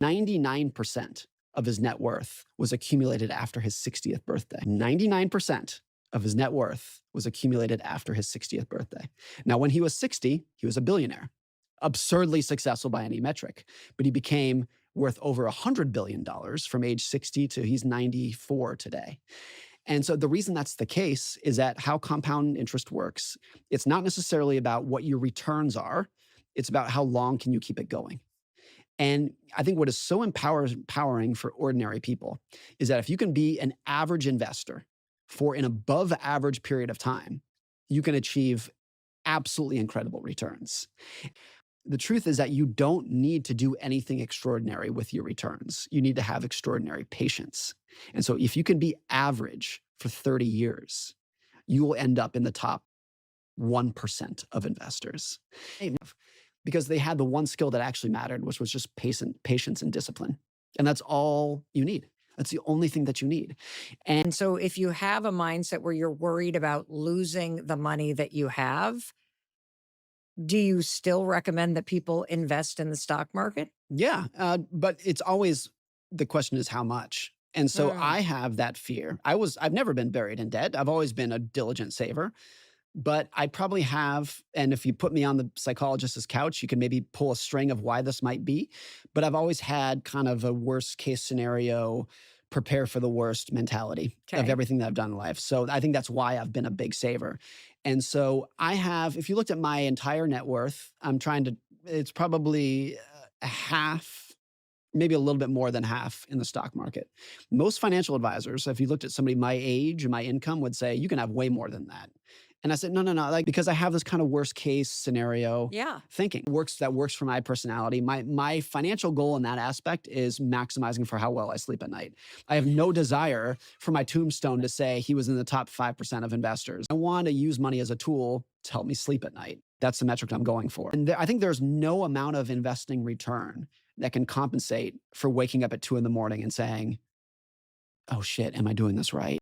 99% of his net worth was accumulated after his 60th birthday. 99% of his net worth was accumulated after his 60th birthday. Now, when he was 60, he was a billionaire, absurdly successful by any metric, but he became worth over $100 billion from age 60 to he's 94 today. And so the reason that's the case is that how compound interest works, it's not necessarily about what your returns are, it's about how long can you keep it going. And I think what is so empowering for ordinary people is that if you can be an average investor for an above average period of time, you can achieve absolutely incredible returns. The truth is that you don't need to do anything extraordinary with your returns. You need to have extraordinary patience. And so if you can be average for 30 years, you will end up in the top 1% of investors. Because they had the one skill that actually mattered, which was just patience and discipline. And that's all you need. That's the only thing that you need. And so if you have a mindset where you're worried about losing the money that you have, do you still recommend that people invest in the stock market? Yeah, but it's always, the question is how much. And so I have that fear. I've never been buried in debt. I've always been a diligent saver. But I probably have, and if you put me on the psychologist's couch, you can maybe pull a string of why this might be. But I've always had kind of a worst case scenario, prepare for the worst mentality of everything that I've done in life. So I think that's why I've been a big saver. And so I have, if you looked at my entire net worth, it's probably half, maybe a little bit more than half in the stock market. Most financial advisors, if you looked at somebody my age and my income, would say, you can have way more than that. And I said, no, like, because I have this kind of worst case scenario thinking. That works for my personality. My financial goal in that aspect is maximizing for how well I sleep at night. I have no desire for my tombstone to say he was in the top 5% of investors. I want to use money as a tool to help me sleep at night. That's the metric I'm going for. And I think there's no amount of investing return that can compensate for waking up at 2 in the morning and saying, oh shit, am I doing this right?